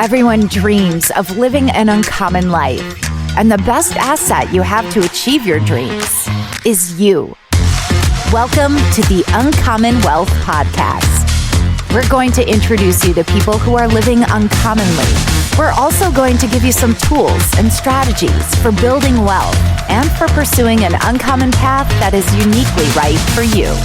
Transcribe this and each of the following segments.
Everyone dreams of living an uncommon life, and the best asset you have to achieve your dreams is you. Welcome to the Uncommon Wealth Podcast. We're going to introduce you to people who are living uncommonly. We're also going to give you some tools and strategies for building wealth and for pursuing an uncommon path that is uniquely right for you.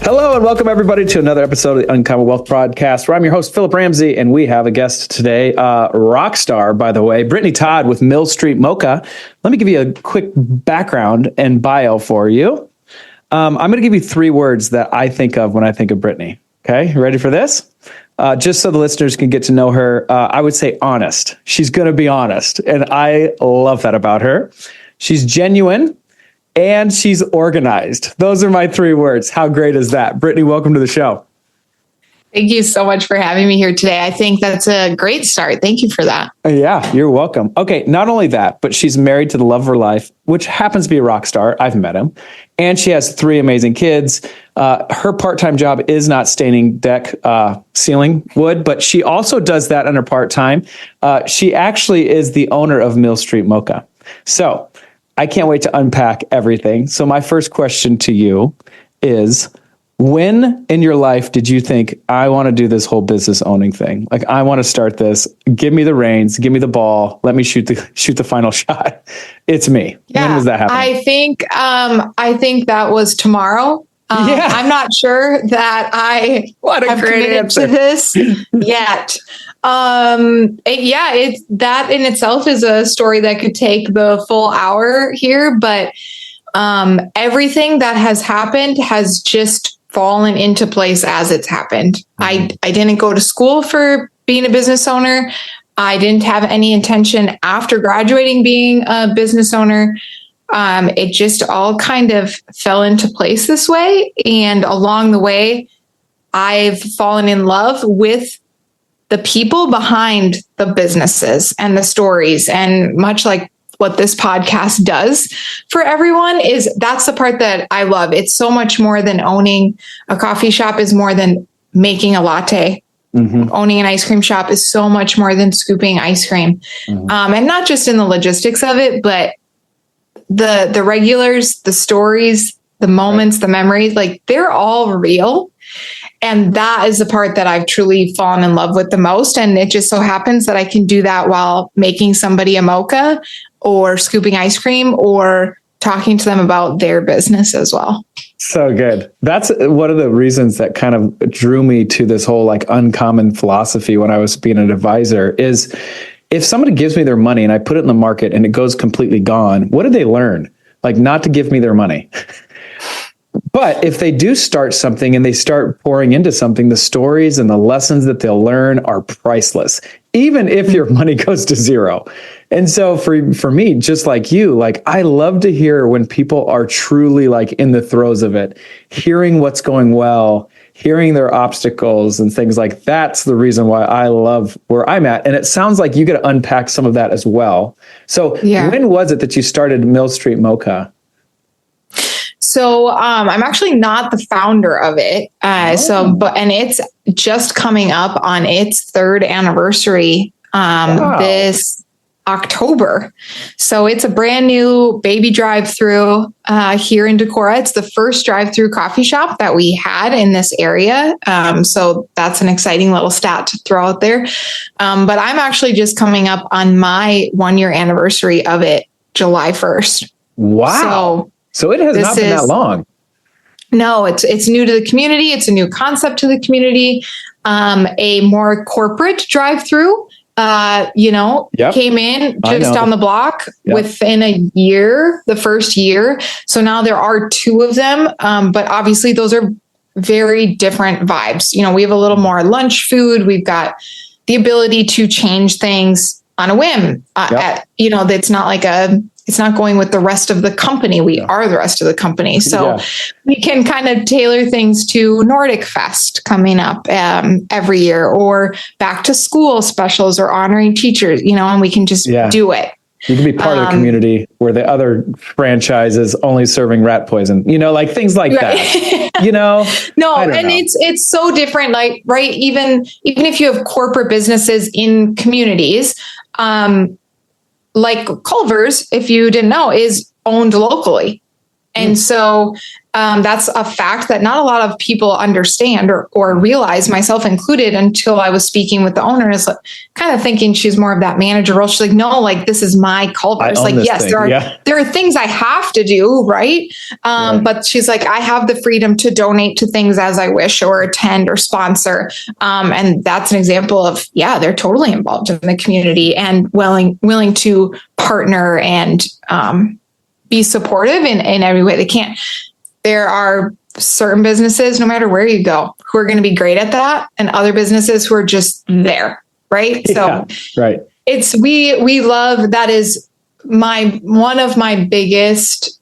Hello and welcome everybody to another episode of the Uncommon Wealth Podcast, where I'm your host, Phillip Ramsey, and we have a guest today, rock star, by the way, Brittany Todd with Mill Street Mocha. Let me give you a quick background and bio for you. I'm going to give you three words that I think of when I think of Brittany. Okay, you ready for this? Just so the listeners can get to know her, I would say honest. She's going to be honest, and I love that about her. She's genuine. And she's organized. Those are my three words. How great is that? Brittany, welcome to the show. Thank you so much for having me here today. I think that's a great start. Thank you for that. Yeah, you're welcome. Okay, not only that, but she's married to the love of her life, which happens to be a rock star. I've met him. And she has three amazing kids. Her part-time job is not staining deck ceiling wood, but she also does that on her part-time. She actually is the owner of Mill Street Mocha. So I can't wait to unpack everything. So my first question to you is, when in your life did you think, I want to do this whole business owning thing? Like, I want to start this. Give me the reins. Give me the ball. Let me shoot the final shot. It's me. Yeah, when was that happening? I think that was tomorrow. Yeah. I'm not sure that I have committed to this yet. It's that in itself is a story that could take the full hour here, but everything that has happened has just fallen into place as it's happened. I didn't go to school for being a business owner. I didn't have any intention after graduating being a business owner. It just all kind of fell into place this way. And along the way, I've fallen in love with the people behind the businesses and the stories. And much like what this podcast does for everyone, is that's the part that I love. It's so much more than owning a coffee shop is more than making a latte. Mm-hmm. Owning an ice cream shop is so much more than scooping ice cream. Mm-hmm. And not just in the logistics of it, but the regulars, the stories, the moments, the memories, like they're all real. And that is the part that I've truly fallen in love with the most. And it just so happens that I can do that while making somebody a mocha or scooping ice cream or talking to them about their business as well. So good. That's one of the reasons that kind of drew me to this whole like uncommon philosophy when I was being an advisor is, if somebody gives me their money and I put it in the market and it goes completely gone, what did they learn? Like, not to give me their money. But if they do start something and they start pouring into something, the stories and the lessons that they'll learn are priceless, even if your money goes to zero. And so for me, just like you, like, I love to hear when people are truly like in the throes of it, hearing what's going well, hearing their obstacles and things like that's the reason why I love where I'm at. And it sounds like you get to unpack some of that as well. So When was it that you started Mill Street Mocha? So I'm actually not the founder of it. And it's just coming up on its third anniversary this October. So it's a brand new baby drive-through here in Decorah. It's the first drive-through coffee shop that we had in this area. So that's an exciting little stat to throw out there. But I'm actually just coming up on my 1-year anniversary of it, July 1st. Wow. So it has not been that long. No, it's new to the community. It's a new concept to the community. A more corporate drive-through, came in just on the block within a year, the first year. So now there are 2 of them. But obviously those are very different vibes. You know, we have a little more lunch food. We've got the ability to change things on a whim. That's not like it's not going with the rest of the company. We are the rest of the company. So we can kind of tailor things to Nordic Fest coming up every year, or back to school specials, or honoring teachers, and we can just do it. You can be part of the community where the other franchise is only serving rat poison, like things like that, No, and it's so different. Like, right. Even if you have corporate businesses in communities, like Culver's, if you didn't know, is owned locally. And so that's a fact that not a lot of people understand or realize, myself included, until I was speaking with the owner. Is like, kind of thinking she's more of that manager role. She's like, no, like, this is my Culver's. Like, yes, there are things I have to do, right? But she's like, I have the freedom to donate to things as I wish, or attend or sponsor. And that's an example of, they're totally involved in the community and willing to partner and be supportive in every way they can. There are certain businesses, no matter where you go, who are going to be great at that, and other businesses who are just there. Right. So we love, that is one of my biggest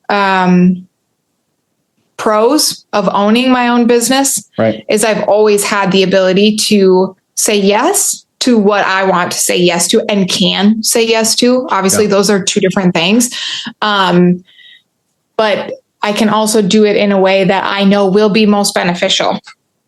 pros of owning my own business, is I've always had the ability to say yes to what I want to say yes to and can say yes to. Obviously, those are two different things. But I can also do it in a way that I know will be most beneficial.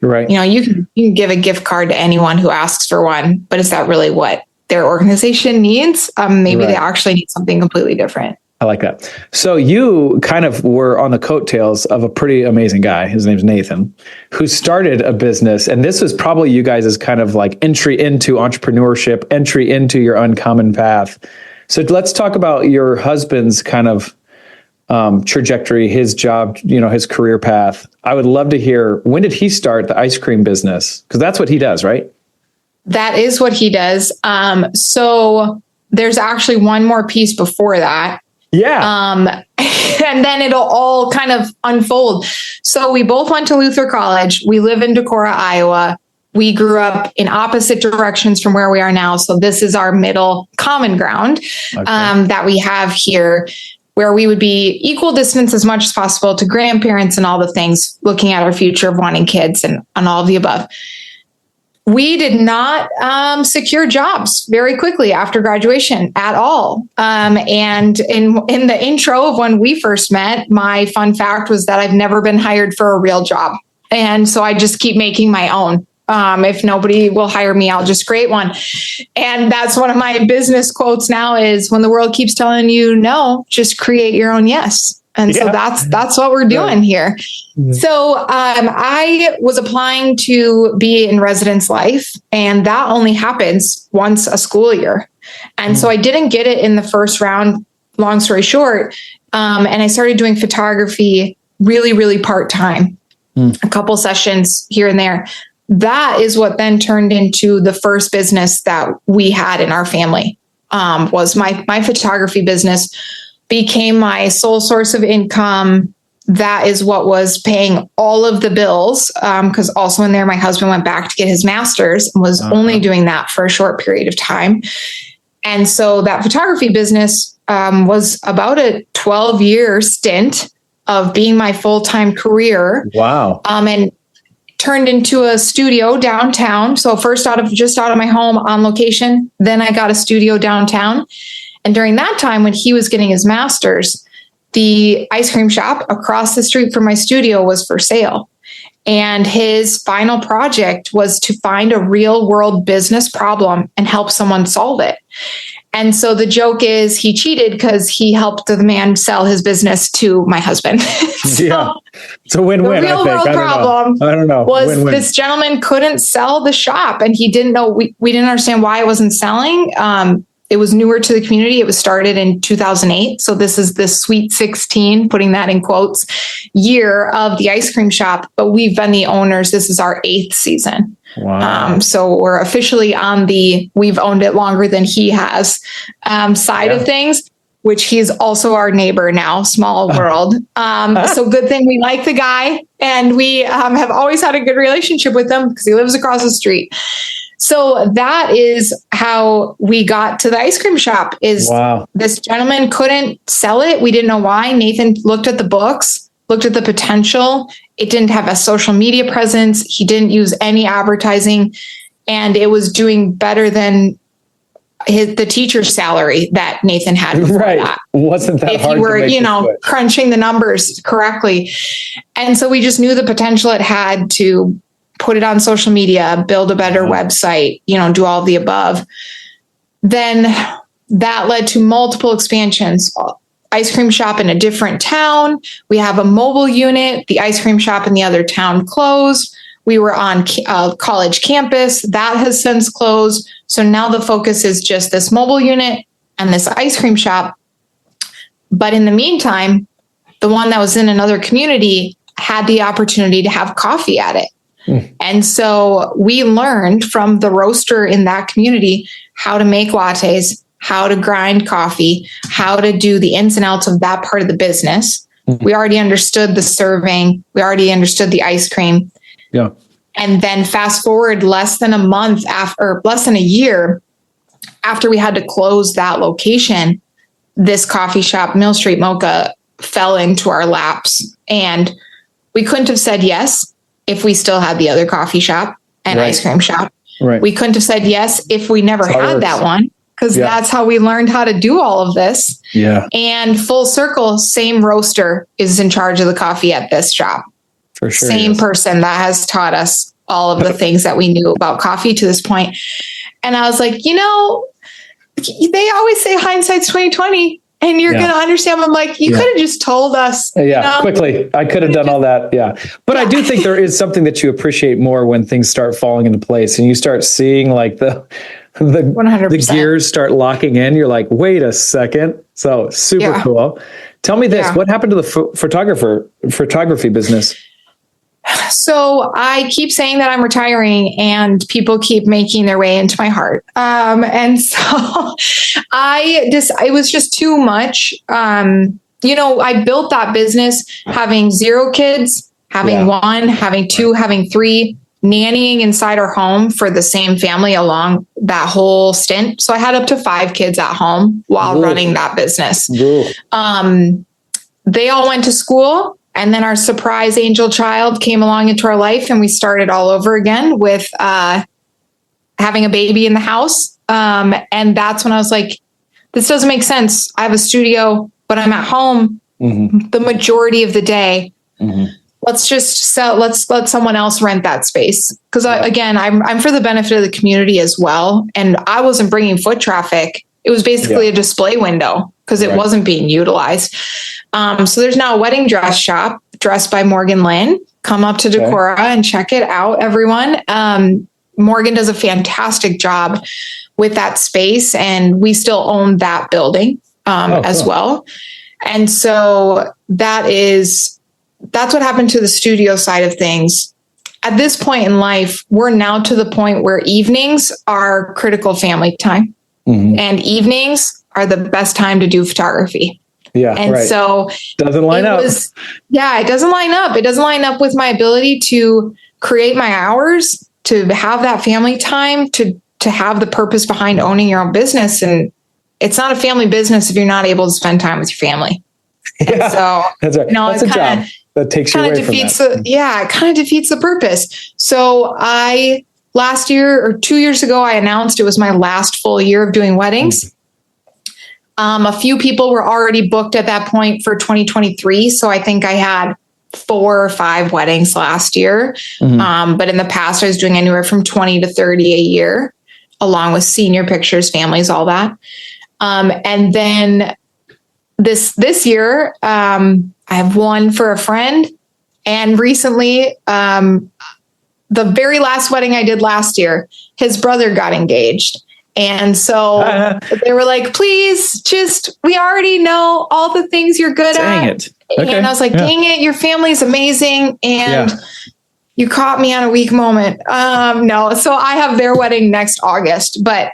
Right. You can give a gift card to anyone who asks for one, but is that really what their organization needs? Maybe they actually need something completely different. I like that. So you kind of were on the coattails of a pretty amazing guy. His name's Nathan, who started a business. And this was probably you guys' kind of like entry into entrepreneurship, entry into your uncommon path. So let's talk about your husband's kind of trajectory, his job, his career path. I would love to hear, when did he start the ice cream business? Because that's what he does, right? That is what he does. So there's actually one more piece before that. Yeah. And then it'll all kind of unfold. So we both went to Luther College. We live in Decorah, Iowa. We grew up in opposite directions from where we are now. So this is our middle common ground that we have here, where we would be equal distance as much as possible to grandparents and all the things, looking at our future of wanting kids and all of the above. We did not secure jobs very quickly after graduation at all. And in the intro of when we first met, my fun fact was that I've never been hired for a real job. And so I just keep making my own. If nobody will hire me, I'll just create one. And that's one of my business quotes now is, when the world keeps telling you no, just create your own yes. And so that's what we're doing here. So I was applying to be in residence life, and that only happens once a school year. And so I didn't get it in the first round, long story short. And I started doing photography really, really part-time, a couple sessions here and there. That is what then turned into the first business that we had in our family, was my photography business. Became my sole source of income. That is what was paying all of the bills. Because also in there, my husband went back to get his master's and was only doing that for a short period of time. And so that photography business was about a 12-year stint of being my full-time career. Wow. And turned into a studio downtown. So first just out of my home on location, then I got a studio downtown. And during that time, when he was getting his master's, the ice cream shop across the street from my studio was for sale. And his final project was to find a real world business problem and help someone solve it. And so the joke is he cheated because he helped the man sell his business to my husband. So it's a win-win. The real world problem I don't know. Was win-win. This gentleman couldn't sell the shop, and he didn't know, we didn't understand why it wasn't selling. It was newer to the community. It was started in 2008. So this is the sweet 16, putting that in quotes, year of the ice cream shop. But we've been the owners. This is our 8th season. Wow. So we're officially on we've owned it longer than he has side of things, which he's also our neighbor now, small world. So good thing we like the guy, and we have always had a good relationship with him because he lives across the street. So that is how we got to the ice cream shop. This gentleman couldn't sell it. We didn't know why. Nathan looked at the books, looked at the potential. It didn't have a social media presence. He didn't use any advertising, and it was doing better than the teacher's salary that Nathan had before right. that. Wasn't that if hard you were, to make crunching the numbers correctly. And so we just knew the potential it had to put it on social media, build a better website, do all of the above. Then that led to multiple expansions. Ice cream shop in a different town. We have a mobile unit. The ice cream shop in the other town closed. We were on college campus. That has since closed. So now the focus is just this mobile unit and this ice cream shop. But in the meantime, the one that was in another community had the opportunity to have coffee at it. And so we learned from the roaster in that community how to make lattes, how to grind coffee, how to do the ins and outs of that part of the business. We already understood the serving. We already understood the ice cream. Yeah. And then fast forward less than a year after we had to close that location, this coffee shop, Mill Street Mocha, fell into our laps. And we couldn't have said yes if we still had the other coffee shop and ice cream shop. Right. We couldn't have said yes if we never had that one, because that's how we learned how to do all of this. Yeah. And full circle, same roaster is in charge of the coffee at this shop. For sure. Same person that has taught us all of the things that we knew about coffee to this point. And I was like, they always say hindsight's 2020. And you're going to understand. I'm like, you could have just told us. Quickly. I could have done all that. Yeah. But I do think there is something that you appreciate more when things start falling into place and you start seeing like the 100%. Gears start locking in. You're like, wait a second. So super cool. Tell me this, what happened to the photography business? So I keep saying that I'm retiring and people keep making their way into my heart. And so it was just too much. I built that business having 0 kids, having 1, having 2, having 3, nannying inside our home for the same family along that whole stint. So I had up to 5 kids at home while running that business. They all went to school. And then our surprise angel child came along into our life and we started all over again with having a baby in the house. And that's when I was like, this doesn't make sense. I have a studio, but I'm at home the majority of the day. Let's just let someone else rent that space. Because I'm for the benefit of the community as well. And I wasn't bringing foot traffic. It was basically a display window because it wasn't being utilized. So there's now a wedding dress shop, Dressed by Morgan Lynn. Come up to Decorah and check it out, everyone. Morgan does a fantastic job with that space, and we still own that building as well. And so that's what happened to the studio side of things. At this point in life, we're now to the point where evenings are critical family time. And evenings are the best time to do photography. Yeah. And so doesn't line up. It doesn't line up. It doesn't line up with my ability to create my hours, to have that family time, to have the purpose behind owning your own business. And it's not a family business if you're not able to spend time with your family. Yeah, so, that's right. That's a job that takes you away from that. It kind of defeats the purpose. So last year or 2 years ago, I announced it was my last full year of doing weddings. A few people were already booked at that point for 2023. So I think I had 4 or 5 weddings last year. But in the past, I was doing anywhere from 20 to 30 a year, along with senior pictures, families, all that. And then this year, I have one for a friend. And recently, the very last wedding I did last year, his brother got engaged. And so they were like, please, we already know all the things you're good at. Okay. And I was like, dang it, your family's amazing. And you caught me on a weak moment. No. So I have their wedding next August, but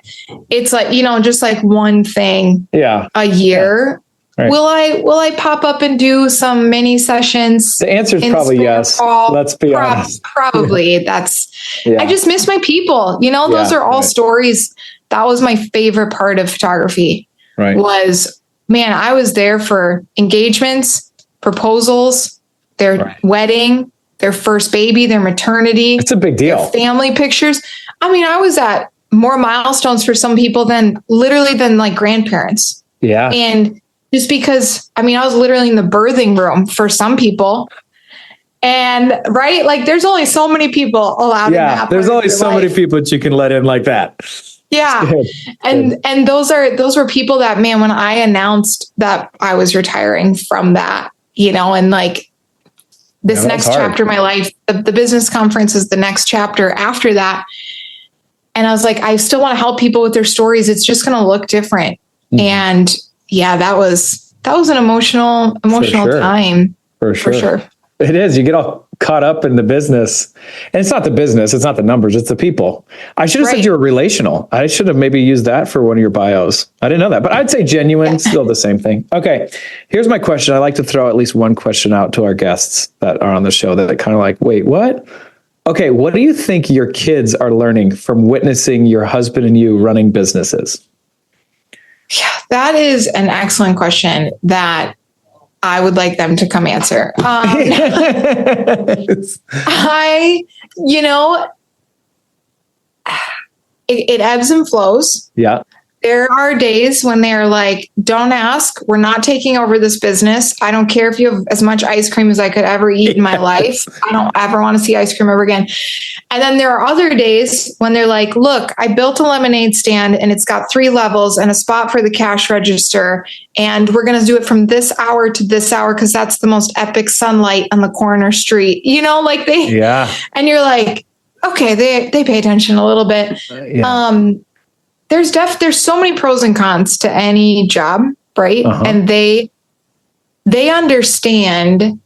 it's like, just like one thing a year. Right. Will I pop up and do some mini sessions? The answer is probably yes. Let's be honest. Probably. I just miss my people. Those are all stories. That was my favorite part of photography. Right. I was there for engagements, proposals, their wedding, their first baby, their maternity. It's a big deal. Their family pictures. I mean, I was at more milestones for some people than like grandparents. Yeah. And just because, I was literally in the birthing room for some people. And right, like there's only so many people allowed in that. There's only so many people that you can let in like that. Yeah. And those were people that, man, when I announced that I was retiring from that, and like this next chapter of my life, the business conference is the next chapter after that. And I was like, I still want to help people with their stories. It's just going to look different. Mm-hmm. And yeah, that was an emotional time. For sure. It is. You get all caught up in the business, and it's not the business. It's not the numbers. It's the people. I should have said you were relational. I should have maybe used that for one of your bios. I didn't know that, but I'd say genuine, still the same thing. Okay. Here's my question. I like to throw at least one question out to our guests that are on the show that kind of like, wait, what? Okay. What do you think your kids are learning from witnessing your husband and you running businesses? Yeah, that is an excellent question that I would like them to come answer. It ebbs and flows. Yeah. There are days when they're like, don't ask, we're not taking over this business. I don't care if you have as much ice cream as I could ever eat in my life. I don't ever want to see ice cream ever again. And then there are other days when they're like, look, I built a lemonade stand and it's got 3 levels and a spot for the cash register. And we're going to do it from this hour to this hour because that's the most epic sunlight on the corner street. And you're like, okay, they pay attention a little bit. There's so many pros and cons to any job, right? Uh-huh. And they understand.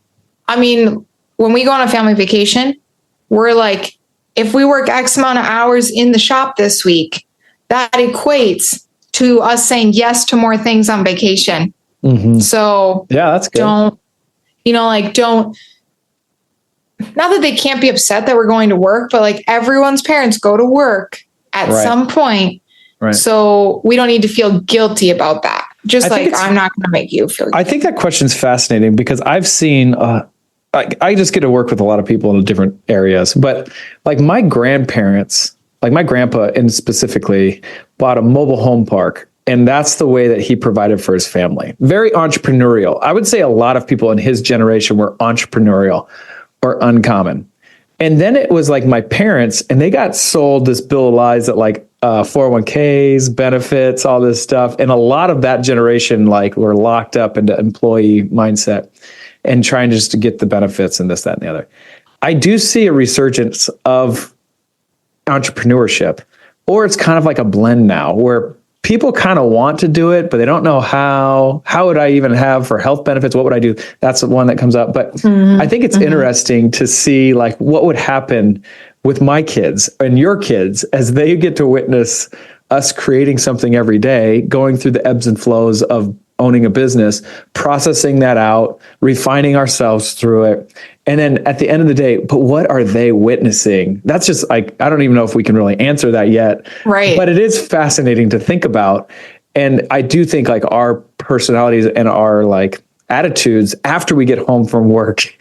When we go on a family vacation, we're like, if we work X amount of hours in the shop this week, that equates to us saying yes to more things on vacation. Mm-hmm. So yeah, that's good. Not that they can't be upset that we're going to work, but like everyone's parents go to work at some point. Right. So we don't need to feel guilty about that. Just like, I'm not going to make you feel guilty. I think that question's fascinating because I've seen, I just get to work with a lot of people in different areas, but like my grandparents, like my grandpa and specifically bought a mobile home park. And that's the way that he provided for his family. Very entrepreneurial. I would say a lot of people in his generation were entrepreneurial or uncommon. And then it was like my parents, and they got sold this bill of lies that like 401ks, benefits, all this stuff. And a lot of that generation like were locked up into employee mindset and trying just to get the benefits and this, that, and the other. I do see a resurgence of entrepreneurship, or it's kind of like a blend now where people kind of want to do it, but they don't know how. How would I even have for health benefits? What would I do? That's the one that comes up. But I think it's interesting to see like what would happen with my kids and your kids as they get to witness us creating something every day, going through the ebbs and flows of owning a business, processing that out, refining ourselves through it. And then at the end of the day, but what are they witnessing? That's just like, I don't even know if we can really answer that yet. Right. But it is fascinating to think about. And I do think like our personalities and our like attitudes after we get home from work,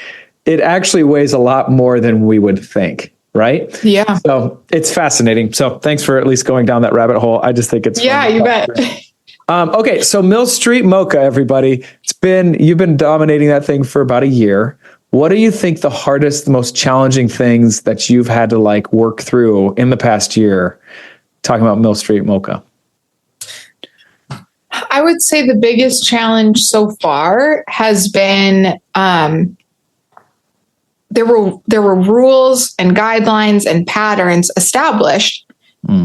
it actually weighs a lot more than we would think. Right? Yeah. So it's fascinating. So thanks for at least going down that rabbit hole. I just think it's fun. You bet. Okay, so Mill Street Mocha, everybody. You've been dominating that thing for about a year. What do you think the hardest, most challenging things that you've had to like work through in the past year? Talking about Mill Street Mocha. I would say the biggest challenge so far has been there were rules and guidelines and patterns established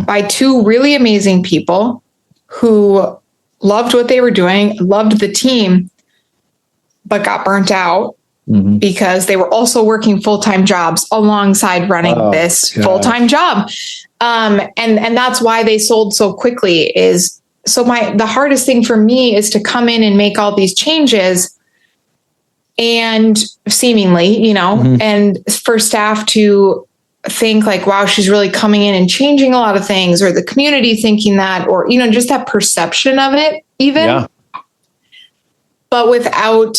by 2 really amazing people who loved what they were doing, loved the team, but got burnt out because they were also working full-time jobs alongside running this full-time job. And that's why they sold so quickly the hardest thing for me is to come in and make all these changes and seemingly, and for staff to think like, wow, she's really coming in and changing a lot of things, or the community thinking that, or, just that perception of it even. Yeah. But without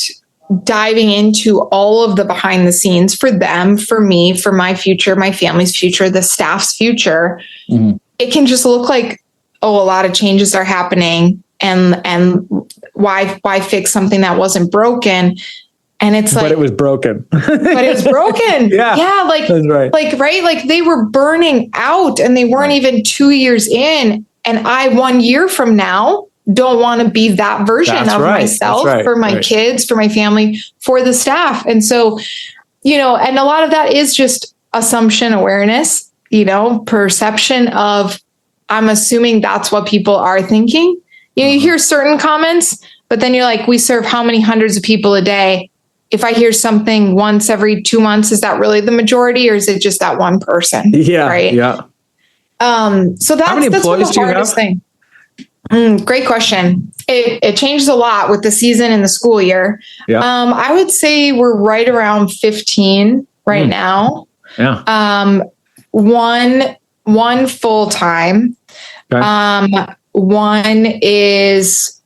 diving into all of the behind the scenes for them, for me, for my future, my family's future, the staff's future, it can just look like, oh, a lot of changes are happening, and why fix something that wasn't broken? And it's like, but it was broken. Yeah. Yeah. Like, that's right. Like they were burning out and they weren't even 2 years in. And I, 1 year from now, don't want to be that version of myself for my kids, for my family, for the staff. And so, and a lot of that is just assumption awareness, perception of, I'm assuming that's what people are thinking. You hear certain comments, but then you're like, we serve how many hundreds of people a day? If I hear something once every 2 months, is that really the majority, or is it just that one person? Yeah. Right. Yeah. So that's, how many employees do you have? Thing. Great question. It changes a lot with the season and the school year. Yeah. I would say we're right around 15 right now. Yeah. One full-time. Okay. One is,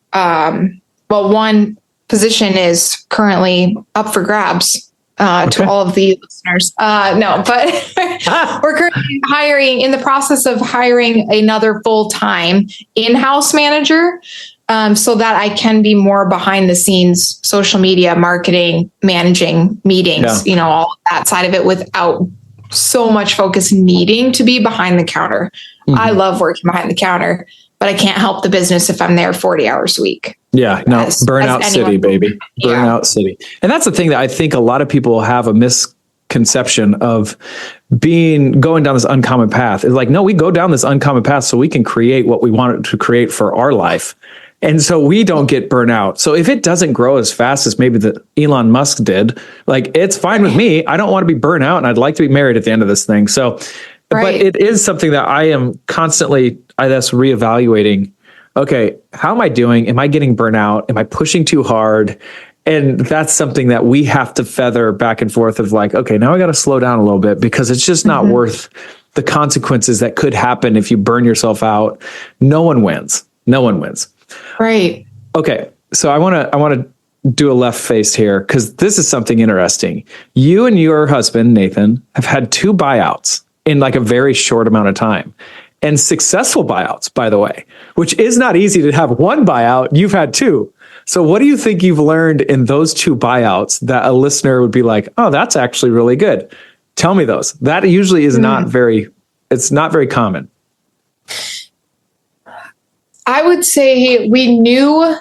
one position is currently up for grabs to all of the listeners. No, but we're currently in the process of hiring another full-time in-house manager, so that I can be more behind the scenes, social media, marketing, managing meetings, all of that side of it without so much focus needing to be behind the counter. Mm-hmm. I love working behind the counter, but I can't help the business if I'm there 40 hours a week. Yeah, no, burnout city, baby. Burnout city. And that's the thing that I think a lot of people have a misconception of going down this uncommon path. It's like, no, we go down this uncommon path so we can create what we want to create for our life. And so we don't get burnout. So if it doesn't grow as fast as maybe the Elon Musk did, like, it's fine with me. I don't want to be burnt out, and I'd like to be married at the end of this thing. So, but it is something that I am constantly, reevaluating. Okay, how am I doing? Am I getting burnt out? Am I pushing too hard? And that's something that we have to feather back and forth of like, okay, now I got to slow down a little bit, because it's just not worth the consequences that could happen if you burn yourself out. No one wins. No one wins. Right. Okay. So I want to do a left face here, because this is something interesting. You and your husband, Nathan, have had 2 buyouts in like a very short amount of time, and successful buyouts, by the way, which is not easy to have one buyout. You've had 2. So what do you think you've learned in those 2 buyouts that a listener would be like, oh, that's actually really good? Tell me those. That usually is it's not very common. I would say we knew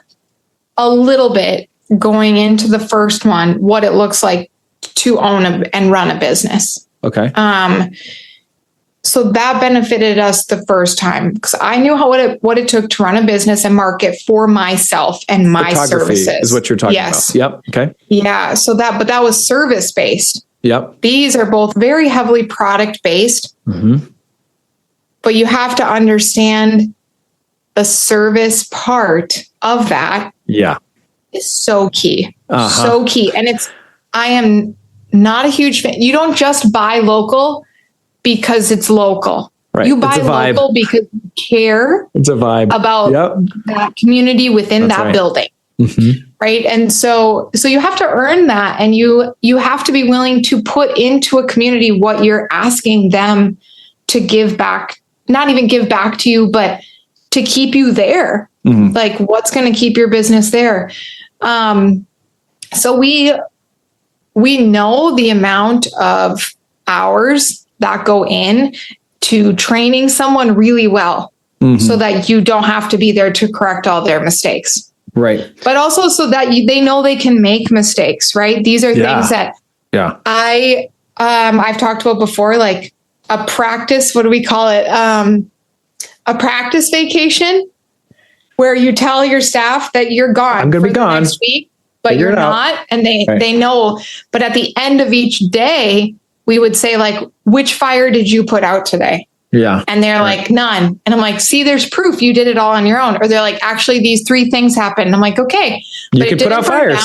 a little bit going into the first one what it looks like to own and run a business. Okay. So that benefited us the first time, because I knew what it took to run a business and market for myself and my services. Is what you're talking about. Yep. Okay. Yeah. But that was service based. Yep. These are both very heavily product based, but you have to understand the service part of that. Yeah. Is so key. So key. And I am not a huge fan. You don't just buy local because it's local. Right. You buy local because you care. It's a vibe about that community within that building. Right. And so you have to earn that, and you have to be willing to put into a community what you're asking them to give back, not even give back to you, but to keep you there. Like, what's going to keep your business there? So we know the amount of hours that go in to training someone really well, so that you don't have to be there to correct all their mistakes. Right. But also so that they know they can make mistakes, right? These are things that I've talked about before, like a practice, what do we call it? A practice vacation, where you tell your staff that you're gone. I'm going to be gone next week, but you're not. And they know, but at the end of each day, we would say, like, which fire did you put out today? Yeah. And they're like, none. And I'm like, see, there's proof you did it all on your own. Or they're like, actually, these 3 things happened. And I'm like, okay, you can put out fires.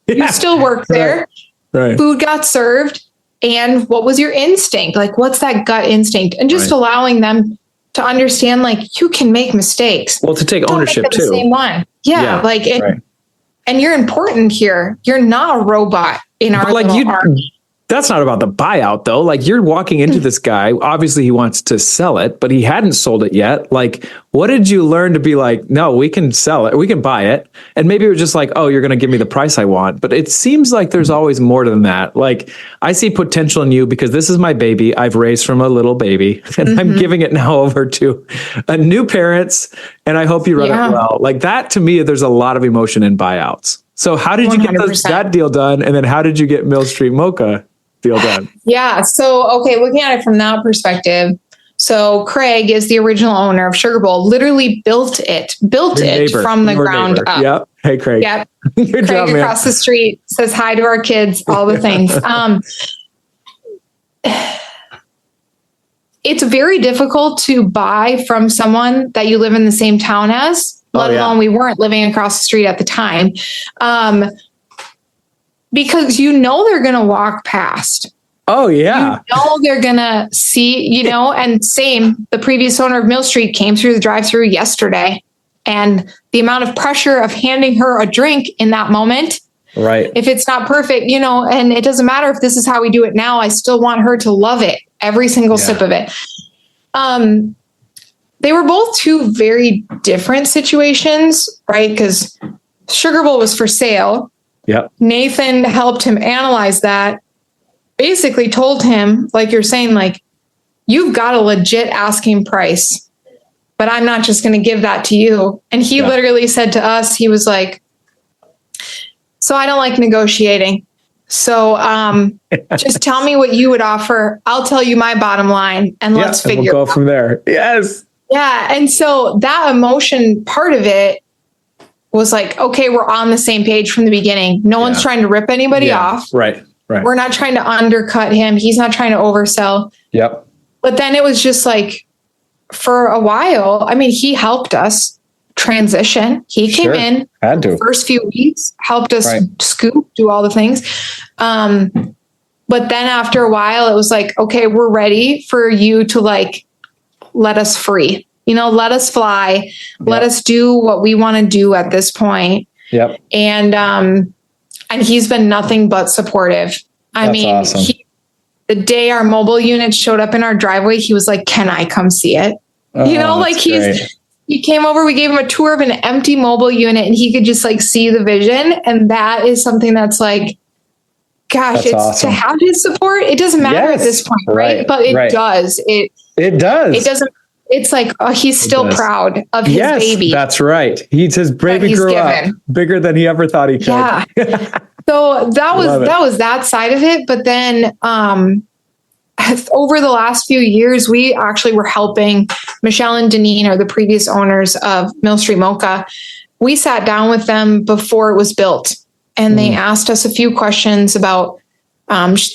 You still work there. Right. Food got served. And what was your instinct? Like, what's that gut instinct? And just allowing them to understand, like, you can make mistakes. Well, to take ownership too. The same one. Yeah. Like, and you're important here. You're not a robot in our little army. That's not about the buyout though. Like you're walking into this guy, obviously he wants to sell it, but he hadn't sold it yet. Like, what did you learn to be like, no, we can sell it, we can buy it. And maybe it was just like, oh, you're going to give me the price I want. But it seems like there's always more than that. Like I see potential in you because this is my baby I've raised from a little baby and I'm giving it now over to a new parents. And I hope you run it well. Like that to me, there's a lot of emotion in buyouts. So how did you get that deal done? And then how did you get Mill Street Mocha deal done? Yeah. So, okay, looking at it from that perspective. So Craig is the original owner of Sugar Bowl, literally built it from the ground up. Yep. Hey, Craig. Yep. Good Craig job, across the street says hi to our kids, all the things. It's very difficult to buy from someone that you live in the same town as, let alone we weren't living across the street at the time. Because they're going to walk past. Oh, yeah. They're going to see, and same, the previous owner of Mill Street came through the drive-through yesterday. And the amount of pressure of handing her a drink in that moment, right? If it's not perfect, and it doesn't matter if this is how we do it now, I still want her to love it, every single sip of it. They were both two very different situations, right? Because Sugar Bowl was for sale. Yep. Nathan helped him analyze that, basically told him, like you're saying, like, you've got a legit asking price, but I'm not just going to give that to you. And he literally said to us, he was like, so I don't like negotiating. So just tell me what you would offer. I'll tell you my bottom line and let's figure we'll go from there. Yes. Yeah. And so that emotion part of it was like, okay, we're on the same page from the beginning. No one's trying to rip anybody off. Right. We're not trying to undercut him. He's not trying to oversell. Yep. But then it was just like, for a while, I mean, he helped us transition. He came in the first few weeks, helped us scoop, do all the things. But then after a while, it was like, okay, we're ready for you to like, let us free. Let us fly, let us do what we want to do at this point. Yep. And he's been nothing but supportive. I mean, awesome. The day our mobile unit showed up in our driveway, he was like, can I come see it? He came over, we gave him a tour of an empty mobile unit and he could just like see the vision. And that is something that's like, gosh, it's awesome. To have his support. It doesn't matter at this point. Right. But it does. It does. It doesn't. It's like, he's still proud of his baby. That's right. His baby grew up bigger than he ever thought he could. Yeah. So that was that side of it. But then over the last few years, we actually were helping Michelle and Deneen, are the previous owners of Mill Street Mocha. We sat down with them before it was built and they asked us a few questions about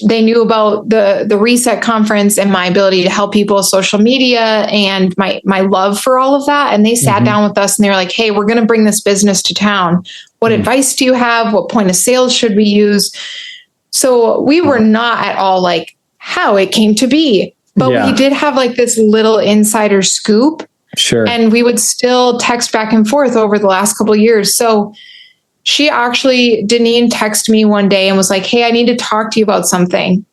they knew about the Reset conference and my ability to help people with social media and my love for all of that. And they sat down with us and they were like, hey, we're going to bring this business to town. What advice do you have? What point of sales should we use? So we were not at all like how it came to be, but we did have like this little insider scoop. Sure. And we would still text back and forth over the last couple of years. So Deneen texted me one day and was like, hey, I need to talk to you about something.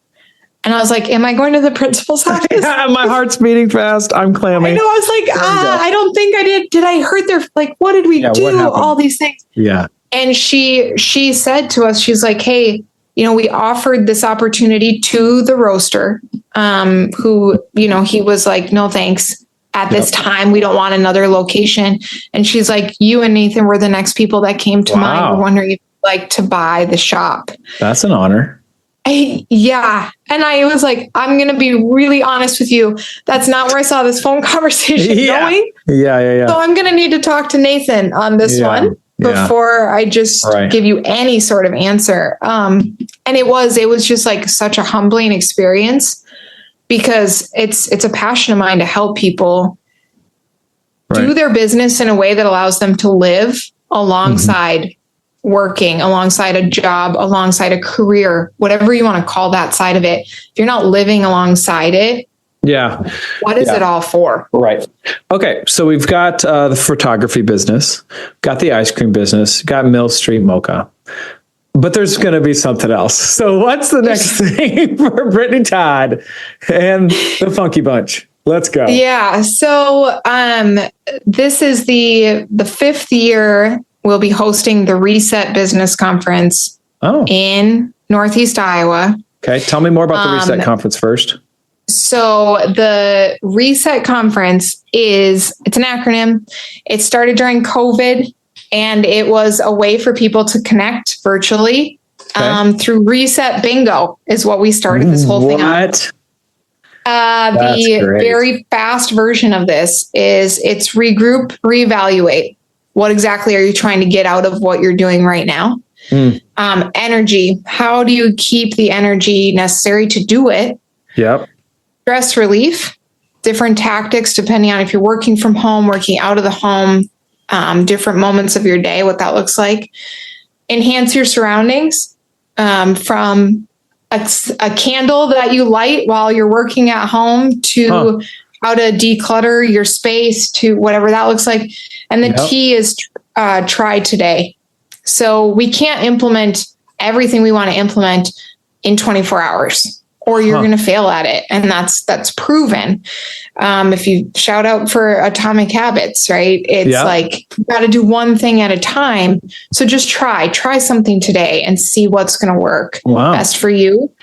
And I was like, am I going to the principal's office? My heart's beating fast. I'm clammy. I know. I was like, I don't think I did. Did I hurt their, like, what did we do? All these things. Yeah. And she said to us, she's like, hey, we offered this opportunity to the roaster, who, he was like, no, thanks. At this time, we don't want another location. And she's like, you and Nathan were the next people that came to mind. We're wondering if you'd like to buy the shop. That's an honor. Yeah. And I was like, I'm going to be really honest with you. That's not where I saw this phone conversation going. Yeah. So I'm going to need to talk to Nathan on this one before I just give you any sort of answer. And it was just like such a humbling experience. Because it's a passion of mine to help people do their business in a way that allows them to live alongside working, alongside a job, alongside a career, whatever you want to call that side of it. If you're not living alongside it, what is it all for? Right. Okay. So we've got the photography business, got the ice cream business, got Mill Street Mocha. But there's going to be something else. So what's the next thing for Brittany Todd and the Funky Bunch? Let's go. Yeah. So this is the fifth year we'll be hosting the Reset Business Conference in Northeast Iowa. Okay. Tell me more about the Reset Conference first. So the Reset Conference it's an acronym. It started during COVID. And it was a way for people to connect virtually through Reset Bingo is what we started this whole thing on. The very fast version of this is it's regroup, reevaluate. What exactly are you trying to get out of what you're doing right now? Energy. How do you keep the energy necessary to do it? Yep. Stress relief. Different tactics depending on if you're working from home, working out of the home. Different moments of your day, what that looks like. Enhance your surroundings from a candle that you light while you're working at home to how to declutter your space to whatever that looks like. And the T is try today. So we can't implement everything we want to implement in 24 hours. Or you're going to fail at it. And that's proven. If you shout out for Atomic Habits, right? It's like, you got to do one thing at a time. So just try something today and see what's going to work best for you.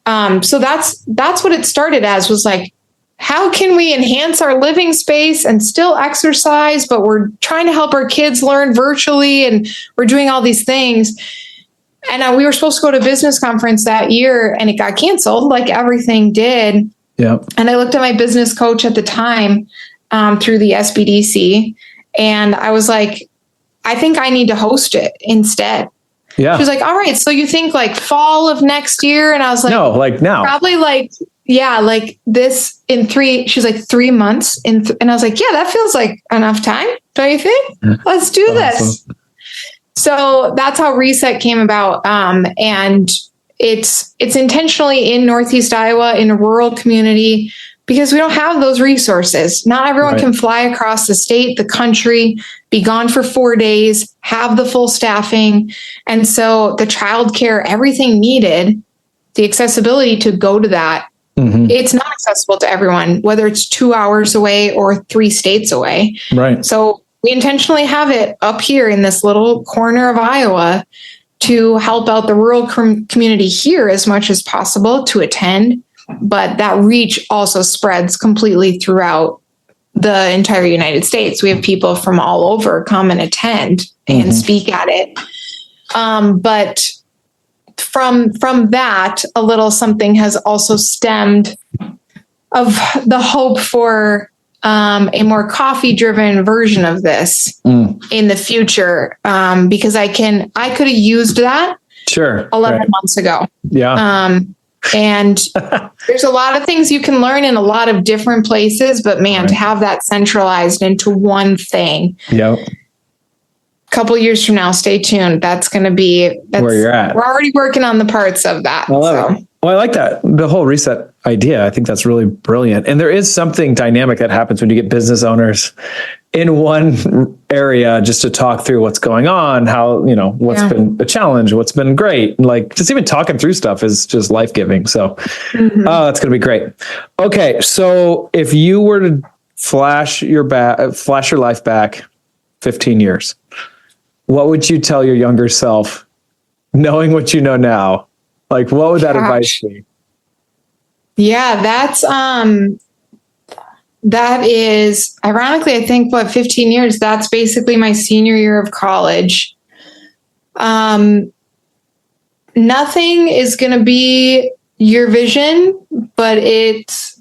So that's what it started as, was like, how can we enhance our living space and still exercise, but we're trying to help our kids learn virtually and we're doing all these things. And we were supposed to go to a business conference that year and it got canceled, like everything did. Yeah. And I looked at my business coach at the time through the SBDC. And I was like, I think I need to host it instead. Yeah. She was like, all right, so you think like fall of next year? And I was like, no, like now. Probably like, like this in she's like 3 months. And I was like, yeah, that feels like enough time. Don't you think? Let's do this. So that's how Reset came about. And it's intentionally in Northeast Iowa in a rural community because we don't have those resources. Not everyone can fly across the state, the country, be gone for 4 days, have the full staffing. And so the childcare, everything needed, the accessibility to go to that, it's not accessible to everyone, whether it's 2 hours away or 3 states away. Right. So we intentionally have it up here in this little corner of Iowa to help out the rural community here as much as possible to attend. But that reach also spreads completely throughout the entire United States. We have people from all over come and attend and speak at it. But from that, a little something has also stemmed of the hope for a more coffee-driven version of this in the future, because I could have used that 11 months ago. Yeah. And there's a lot of things you can learn in a lot of different places, but man, to have that centralized into one thing. Yep. Couple years from now, stay tuned. That's going to be where you're at. We're already working on the parts of that. I love it. Well, I like that. The whole Reset idea. I think that's really brilliant. And there is something dynamic that happens when you get business owners in one area just to talk through what's going on, how, what's been a challenge, what's been great. Like just even talking through stuff is just life-giving. So, that's going to be great. Okay. So if you were to flash your life back 15 years, what would you tell your younger self, knowing what you know now? Like, what would that advice be? Yeah, that is ironically, I think 15 years, that's basically my senior year of college. Nothing is going to be your vision, but it's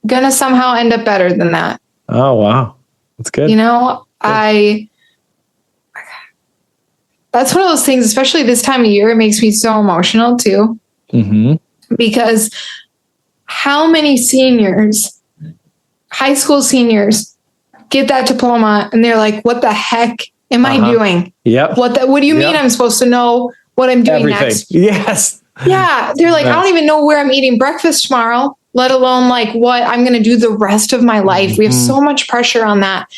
going to somehow end up better than that. Oh, wow. That's good. That's one of those things, especially this time of year, it makes me so emotional too. Because how many seniors, high school seniors, get that diploma and they're like, what the heck am I doing? Yep. What do you mean I'm supposed to know what I'm doing next? Yes. Yeah. They're like, I don't even know where I'm eating breakfast tomorrow, let alone like what I'm going to do the rest of my life. We have so much pressure on that.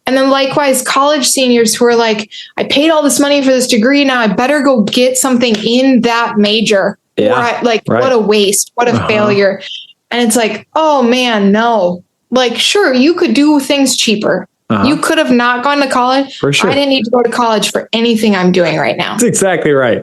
And then likewise, college seniors who are like, I paid all this money for this degree. Now I better go get something in that major. Yeah, What a waste, what a failure. And it's like, oh man, no. Like, sure, you could do things cheaper. You could have not gone to college. For sure. I didn't need to go to college for anything I'm doing right now. That's exactly right.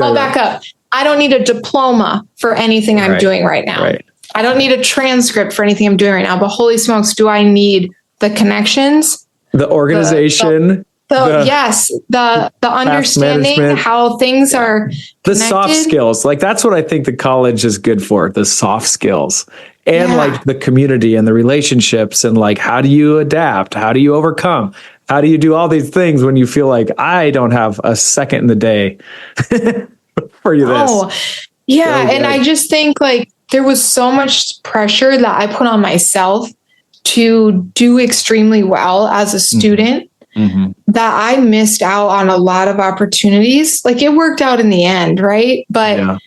I'll back up. I don't need a diploma for anything I'm doing right now. Right. I don't need a transcript for anything I'm doing right now. But holy smokes, do I need the connections, the organization, the understanding how things are the soft skills. Like that's what I think the college is good for, the soft skills and like the community and the relationships and like, how do you adapt? How do you overcome? How do you do all these things when you feel like I don't have a second in the day for you? And I just think like there was so much pressure that I put on myself to do extremely well as a student that I missed out on a lot of opportunities. Like it worked out in the end, right? But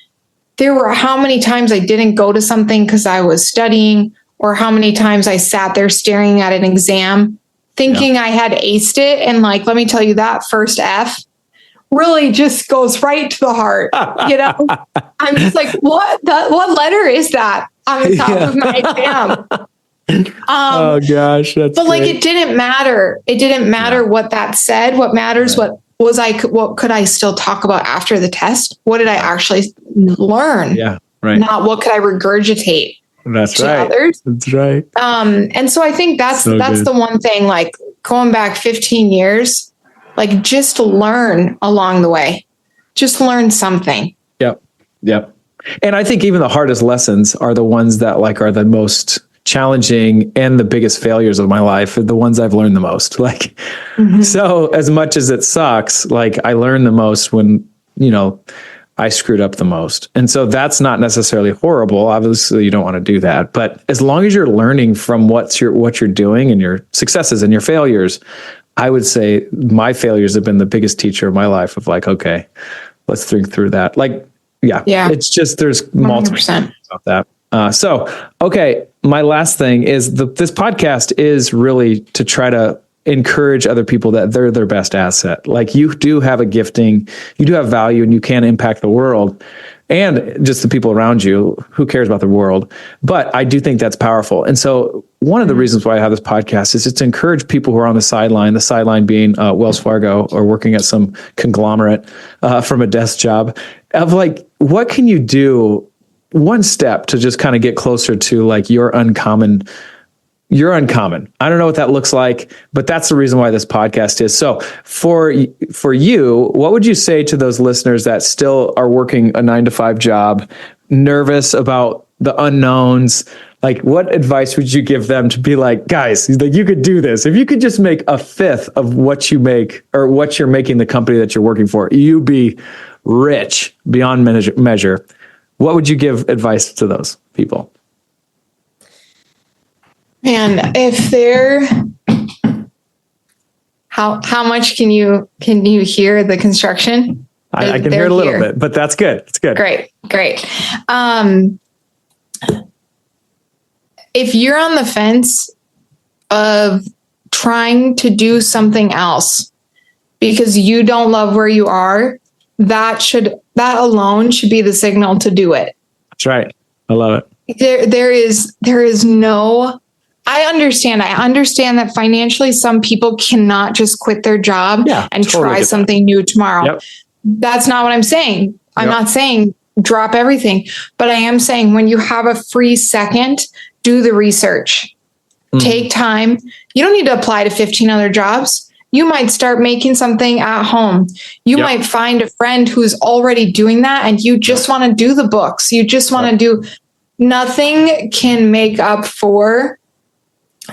there were how many times I didn't go to something because I was studying, or how many times I sat there staring at an exam thinking I had aced it. And like, let me tell you, that first F really just goes right to the heart. You know, I'm just like, what letter is that on the top of my exam? Oh gosh, that's but like great. it didn't matter. It didn't matter what that said. What matters, what could I still talk about after the test? What did I actually learn? Yeah, right. Not what could I regurgitate. That's to right. Others. That's right. And so I think that's the one thing, like going back 15 years, like just learn along the way. Just learn something. Yep. And I think even the hardest lessons are the ones that like are the most challenging and the biggest failures of my life, the ones I've learned the most. Like, so as much as it sucks, like I learned the most when, you know, I screwed up the most. And so that's not necessarily horrible. Obviously you don't want to do that, but as long as you're learning from what you're doing and your successes and your failures, I would say my failures have been the biggest teacher of my life of like, okay, let's think through that. Like, it's just, there's multiple 100%. about that. Okay. My last thing is this podcast is really to try to encourage other people that they're their best asset. Like you do have a gifting, you do have value, and you can impact the world and just the people around you. Who cares about the world? But I do think that's powerful. And so one of the reasons why I have this podcast is to encourage people who are on the sideline being Wells Fargo or working at some conglomerate from a desk job, of like, what can you do one step to just kind of get closer to like you're uncommon. I don't know what that looks like, but that's the reason why this podcast is. So for you, what would you say to those listeners that still are working a 9-to-5 job, nervous about the unknowns? Like, what advice would you give them to be like, guys, like you could do this. If you could just make a fifth of what you make or what you're making the company that you're working for, you'd be rich beyond measure. What would you give advice to those people? Man, if they're how much can you hear the construction? I can hear it a little bit, but that's good. It's good. Great. If you're on the fence of trying to do something else because you don't love where you are, that alone should be the signal to do it. That's right. I love it. There is no, I understand that financially some people cannot just quit their job and totally try something new tomorrow. Yep. That's not what I'm saying. I'm not saying drop everything, but I am saying when you have a free second, do the research. Take time. You don't need to apply to 15 other jobs. You might start making something at home. You might find a friend who's already doing that and you just want to do the books. You just want to do, nothing can make up for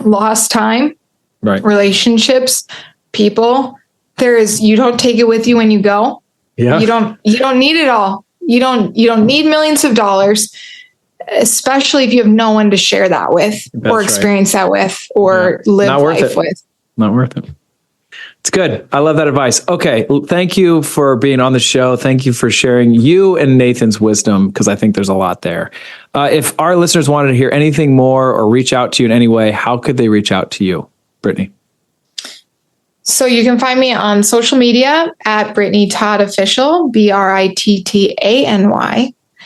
lost time, relationships, people. You don't take it with you when you go. Yeah. You don't need it all. You don't need millions of dollars, especially if you have no one to share that with or experience that with or live life with. Not worth it. It's good. I love that advice. Okay. Thank you for being on the show. Thank you for sharing you and Nathan's wisdom, because I think there's a lot there. If our listeners wanted to hear anything more or reach out to you in any way, how could they reach out to you, Brittany? So you can find me on social media at Brittany Todd Official, BRITTANY,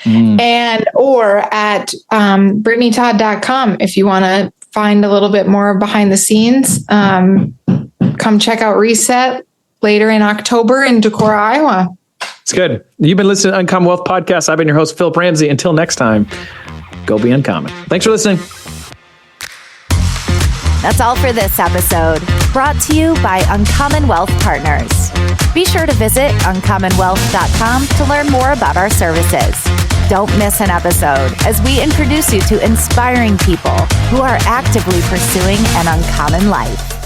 and or at BrittanyTodd.com if you want to find a little bit more behind the scenes. Come check out Reset later in October in Decorah, Iowa. It's good. You've been listening to Uncommon Wealth Podcast. I've been your host, Phillip Ramsey. Until next time, go be uncommon. Thanks for listening. That's all for this episode, brought to you by Uncommon Wealth Partners. Be sure to visit uncommonwealth.com to learn more about our services. Don't miss an episode as we introduce you to inspiring people who are actively pursuing an uncommon life.